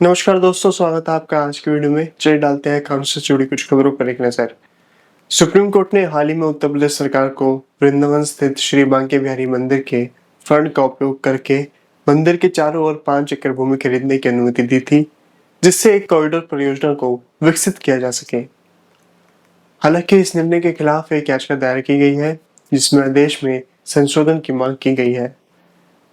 नमस्कार दोस्तों, स्वागत है आपका आज की वीडियो में। चलिए डालते हैं कानून से जुड़ी कुछ खबरों पर एक नजर। सुप्रीम कोर्ट ने हाल ही में उत्तर प्रदेश सरकार को वृंदावन स्थित श्री बांके बिहारी मंदिर के फंड का उपयोग करके मंदिर के चारों ओर 5 एकड़ भूमि खरीदने की अनुमति दी थी, जिससे एक कॉरिडोर परियोजना को विकसित किया जा सके। हालांकि इस निर्णय के खिलाफ एक याचिका दायर की गई है, जिसमें आदेश में संशोधन की मांग की गई है।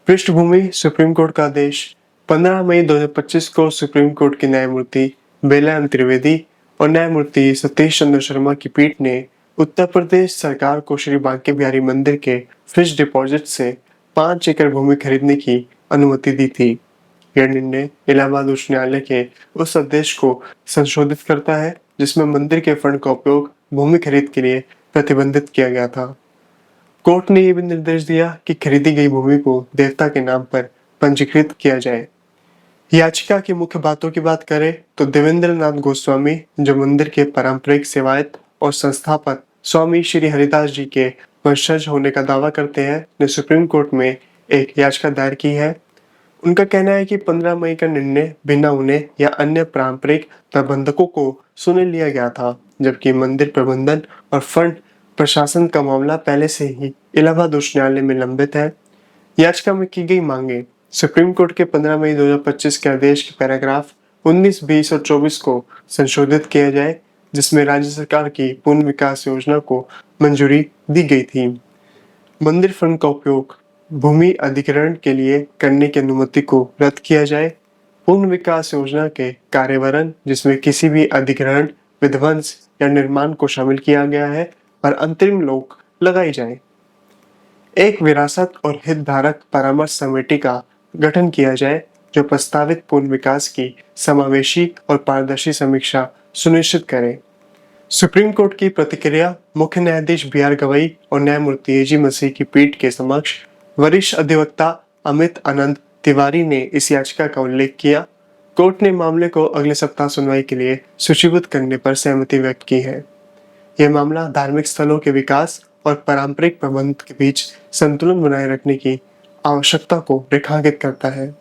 पृष्ठभूमि: सुप्रीम कोर्ट का आदेश 15 मई 2025 को सुप्रीम कोर्ट के न्यायमूर्ति बेला त्रिवेदी और न्यायमूर्ति सतीश चंद्र शर्मा की पीठ ने उत्तर प्रदेश सरकार को श्री बांके बिहारी मंदिर के फिक्स्ड डिपॉजिट से 5 एकड़ भूमि खरीदने की अनुमति दी थी। यह निर्णय इलाहाबाद उच्च न्यायालय के उस आदेश को संशोधित करता है, जिसमें मंदिर के फंड का उपयोग भूमि खरीद के लिए प्रतिबंधित किया गया था। कोर्ट ने यह भी निर्देश दिया कि खरीदी गई भूमि को देवता के नाम पर पंजीकृत किया जाए। याचिका की मुख्य बातों की बात करें तो देवेंद्र नाथ गोस्वामी, जो मंदिर के पारंपरिक सेवायत और संस्थापक स्वामी श्री हरिदास जी के वंशज होने का दावा करते हैं, ने सुप्रीम कोर्ट में एक याचिका दायर की है। उनका कहना है कि 15 मई का निर्णय बिना उन्हें या अन्य पारंपरिक प्रबंधकों को सुने लिया गया था, जबकि मंदिर प्रबंधन और फंड प्रशासन का मामला पहले से ही इलाहाबाद उच्च न्यायालय में लंबित है। याचिका में की गई मांगे: सुप्रीम कोर्ट के 15 मई 2025 के आदेश के पैराग्राफ 19, 20 और 24 को संशोधित किया जाए, जिसमें राज्य सरकार की पुनः विकास योजना को मंजूरी दी गई थी। मंदिर फंड का उपयोग भूमि अधिग्रहण के लिए करने की अनुमति को रद्द किया जाए। पुनः विकास योजना के कार्यवरण, जिसमें किसी भी अधिग्रहण, विध्वंस या निर्माण को शामिल किया गया है, पर अंतरिम रोक लगाई जाए। एक विरासत और हितधारक परामर्श समिति का गठन किया जाए, जो प्रस्तावित पुनः विकास की समावेशी और पारदर्शी समीक्षा सुनिश्चित करे। सुप्रीम कोर्ट की प्रतिक्रिया: मुख्य न्यायाधीश बी.आर. गवई और न्यायमूर्ति ए.जी. मसीह की पीठ के समक्ष वरिष्ठ अधिवक्ता अमित आनंद तिवारी ने इस याचिका का उल्लेख किया। कोर्ट ने मामले को अगले सप्ताह सुनवाई के लिए सूचीबद्ध करने पर सहमति व्यक्त की है। यह मामला धार्मिक स्थलों के विकास और पारंपरिक प्रबंध के बीच संतुलन बनाए रखने की आवश्यकता को रेखांकित करता है।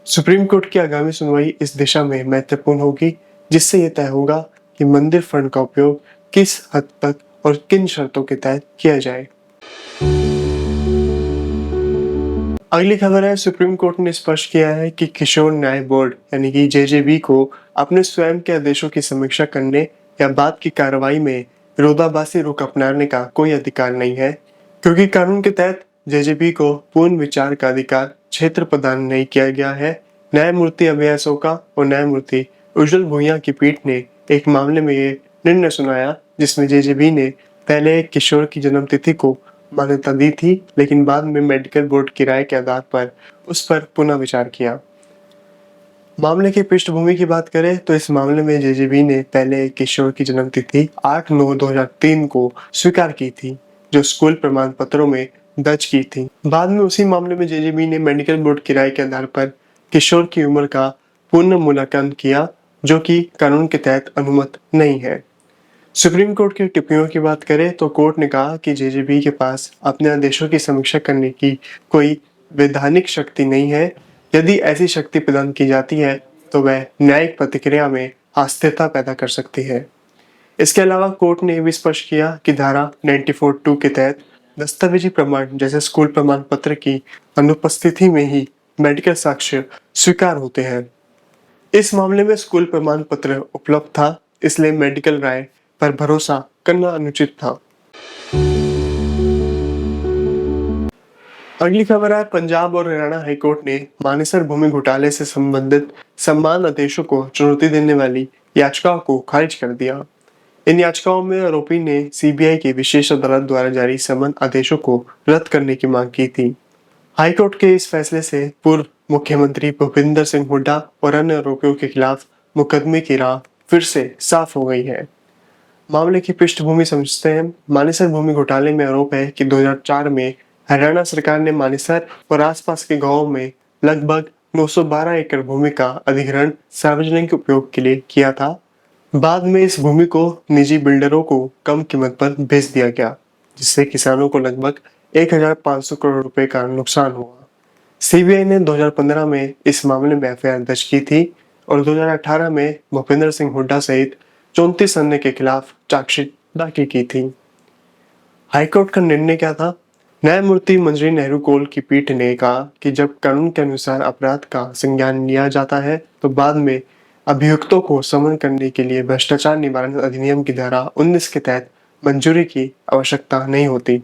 सुप्रीम कोर्ट की आगामी सुनवाई इस दिशा में महत्वपूर्ण होगी, जिससे यह तय होगा कि मंदिर फंड का उपयोग किस हद तक और किन शर्तों के तहत किया जाए। अगली खबर है, सुप्रीम कोर्ट ने स्पष्ट किया है कि किशोर न्याय बोर्ड यानी कि जेजेबी को अपने स्वयं के आदेशों की समीक्षा करने या बाद की कार्रवाई में विरोधाभासी रुख अपनाने का कोई अधिकार नहीं है, क्योंकि कानून के तहत जेजेबी को पूर्ण विचार का अधिकार क्षेत्र प्रदान नहीं किया गया है। न्यायमूर्ति अभय अशोका और न्यायमूर्ति उज्जवल भुइयां की पीठ ने एक मामले में ये निर्णय सुनाया, जिसमें जेजेबी ने पहले एक किशोर की जन्म तिथि को मान्यता दी थी, लेकिन बाद में मेडिकल बोर्ड की राय के आधार पर उस पर पुनः विचार किया। मामले की पृष्ठभूमि की बात करें तो इस मामले में जेजेबी ने पहले एक किशोर की जन्म तिथि 8/9/2003 को स्वीकार की थी, जो स्कूल प्रमाण पत्रों में दर्ज की थी। बाद में उसी मामले में जेजेबी ने मेडिकल बोर्ड की राय के आधार पर किशोर की उम्र का पुनः मूल्यांकन किया, जो कि कानून के तहत अनुमत नहीं है। सुप्रीम कोर्ट की टिप्पणियों की बात करें तो कोर्ट ने कहा कि जेजेबी के पास अपने आदेशों की समीक्षा करने की कोई वैधानिक शक्ति नहीं है। यदि ऐसी शक्ति प्रदान की जाती है तो वह न्यायिक प्रतिक्रिया में अस्थिरता पैदा कर सकती है। इसके अलावा कोर्ट ने भी स्पष्ट किया कि धारा 94(2) के तहत दस्तावेजी प्रमाण जैसे स्कूल प्रमाण पत्र की अनुपस्थिति में ही मेडिकल साक्ष्य स्वीकार होते हैं। इस मामले में स्कूल प्रमाण पत्र उपलब्ध था, इसलिए मेडिकल राय पर भरोसा करना अनुचित था। अगली खबर है, पंजाब और हरियाणा हाईकोर्ट ने मानेसर भूमि घोटाले से संबंधित सम्मान आदेशों को चुनौती देने वाली याचिकाओं को खारिज कर दिया। इन याचिकाओं में आरोपी ने सीबीआई की विशेष अदालत द्वारा जारी सम्मान आदेशों को रद्द करने की मांग की थी। हाईकोर्ट के इस फैसले से पूर्व मुख्यमंत्री भूपिंदर सिंह हुड्डा और अन्य आरोपियों के खिलाफ मुकदमे की राह फिर से साफ हो गई है। मामले की पृष्ठभूमि समझते हैं। मानेसर भूमि घोटाले में आरोप है कि 2004 में हरियाणा सरकार ने मानेसर और आसपास के गांवों में लगभग 912 एकड़ भूमि का अधिग्रहण सार्वजनिक उपयोग के लिए किया था। बाद में इस भूमि को निजी बिल्डरों को कम कीमत पर बेच दिया गया, जिससे किसानों को लगभग 1500 करोड़ रुपए का नुकसान हुआ। सीबीआई ने 2015 में इस मामले में एफआईआर दर्ज की थी और 2018 में भूपेंद्र सिंह हुड्डा सहित 34 अन्य के खिलाफ चार्जशीट दाखिल की थी। हाईकोर्ट का निर्णय क्या था? न्यायमूर्ति मंजरी नेहरू कौल की पीठ ने कहा कि जब कानून के अनुसार अपराध का संज्ञान लिया जाता है तो बाद में अभियुक्तों को समन करने के लिए भ्रष्टाचार निवारण अधिनियम की धारा 19 के तहत मंजूरी की आवश्यकता नहीं होती।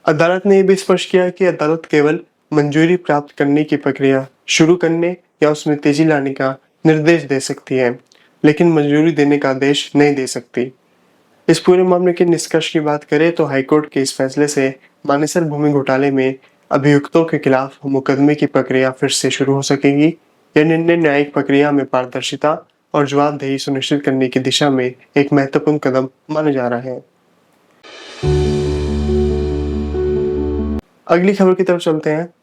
अदालत ने यह भी स्पष्ट किया कि अदालत केवल मंजूरी प्राप्त करने की प्रक्रिया शुरू करने या उसमें तेजी लाने का निर्देश दे सकती है, लेकिन मंजूरी देने का आदेश नहीं दे सकती। इस पूरे मामले के निष्कर्ष की बात करें तो हाईकोर्ट के इस फैसले से मानेसर भूमि घोटाले में अभियुक्तों के खिलाफ मुकदमे की प्रक्रिया फिर से शुरू हो सकेगी। यह निर्णय न्यायिक प्रक्रिया में पारदर्शिता और जवाबदेही सुनिश्चित करने की दिशा में एक महत्वपूर्ण कदम माना जा रहा है। अगली खबर की तरफ चलते हैं।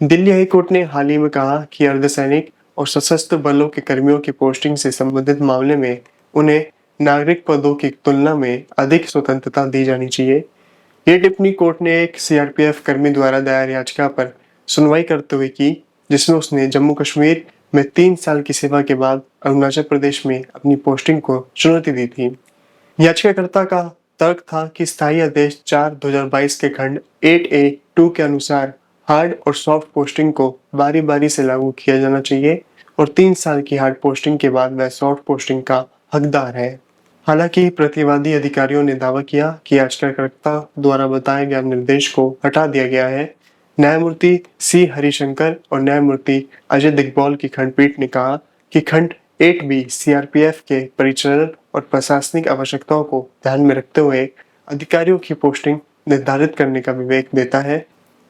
दिल्ली हाई कोर्ट ने हाल ही में कहा कि अर्धसैनिक और सशस्त्र बलों के कर्मियों की पोस्टिंग से संबंधित मामले में उन्हें नागरिक पदों की तुलना में अधिक स्वतंत्रता दी जानी चाहिए। ये टिप्पणी कोर्ट ने एक सीआरपीएफ कर्मी द्वारा दायर याचिका पर सुनवाई करते हुए की, जिसमें उसने जम्मू कश्मीर में 3 साल की सेवा के बाद अरुणाचल प्रदेश में अपनी पोस्टिंग को चुनौती दी थी। याचिकाकर्ता का तर्क था कि स्थायी आदेश 4/2022 के खंड 8A(2) के अनुसार हार्ड और सॉफ्ट पोस्टिंग को बारी बारी से लागू किया जाना चाहिए और 3 साल की हार्ड पोस्टिंग के बाद वह सॉफ्ट पोस्टिंग का हकदार है। हालांकि प्रतिवादी अधिकारियों ने दावा किया कि याचिकाकर्ता द्वारा बताए गए निर्देश को हटा दिया गया है। न्यायमूर्ति सी हरिशंकर और न्यायमूर्ति अजय दिग्बॉल की खंडपीठ ने कहा कि खंड 8B सीआरपीएफ के परिचालन और प्रशासनिक आवश्यकताओं को ध्यान में रखते हुए अधिकारियों की पोस्टिंग निर्धारित करने का विवेक देता है।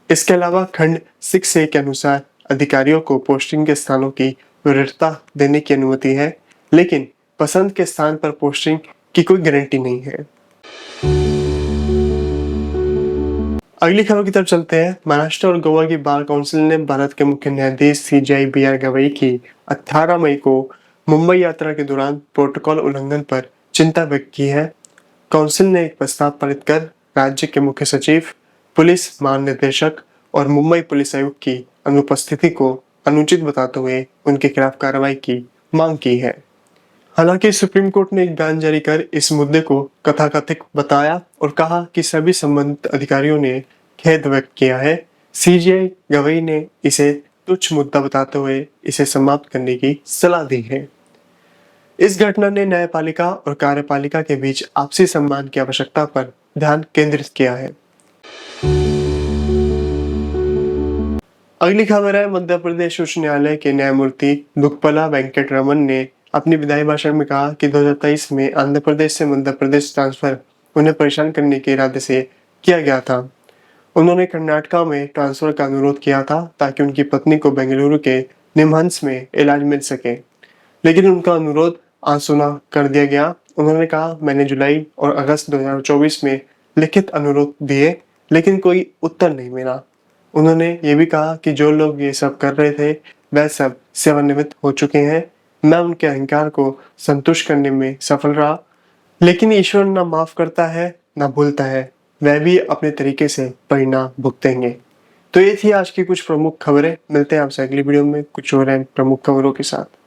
इसके अलावा खंड 6A के अनुसार अधिकारियों को पोस्टिंग के स्थानों की वरीयता देने की अनुमति है, लेकिन पसंद के स्थान पर पोस्टिंग की कोई गारंटी नहीं है। अगली खबर की तरफ चलते हैं। महाराष्ट्र और गोवा की बार काउंसिल ने भारत के मुख्य न्यायाधीश CJI BR गवई की 18 मई को मुंबई यात्रा के दौरान प्रोटोकॉल उल्लंघन पर चिंता व्यक्त की है। काउंसिल ने एक प्रस्ताव पारित कर राज्य के मुख्य सचिव, पुलिस महानिदेशक और मुंबई पुलिस आयुक्त की अनुपस्थिति को अनुचित बताते हुए उनके खिलाफ कार्रवाई की मांग की है। हालांकि सुप्रीम कोर्ट ने एक बयान जारी कर इस मुद्दे को कथाकथित बताया और कहा कि सभी संबंधित अधिकारियों ने खेद व्यक्त किया है। CJI गवई ने इसे तुच्छ मुद्दा बताते हुए इसे समाप्त करने की सलाह दी है। इस घटना ने न्यायपालिका और कार्यपालिका के बीच आपसी सम्मान की आवश्यकता पर ध्यान केंद्रित किया है। अगली खबर है। मध्य प्रदेश उच्च न्यायालय के न्यायमूर्ति दुग्गपला वेंकट रमन ने अपनी विदाई भाषण में कहा कि 2023 में आंध्र प्रदेश से मध्य प्रदेश ट्रांसफर उन्हें परेशान करने के इरादे से किया गया था। उन्होंने कर्नाटका में ट्रांसफर का अनुरोध किया था ताकि उनकी पत्नी को बेंगलुरु के निमहंस में इलाज मिल सके, लेकिन उनका अनुरोध अनसुना कर दिया गया। उन्होंने कहा, मैंने जुलाई और अगस्त 2024 में लिखित अनुरोध दिए, लेकिन कोई उत्तर नहीं मिला। उन्होंने ये भी कहा कि जो लोग ये सब कर रहे थे वह सब सेवानिवृत्त हो चुके हैं। मैं उनके अहंकार को संतुष्ट करने में सफल रहा, लेकिन ईश्वर ना माफ करता है ना भूलता है, वह भी अपने तरीके से परिणाम भुगतेंगे। तो ये थी आज की कुछ प्रमुख खबरें। मिलते हैं आपसे अगली वीडियो में कुछ और प्रमुख खबरों के साथ।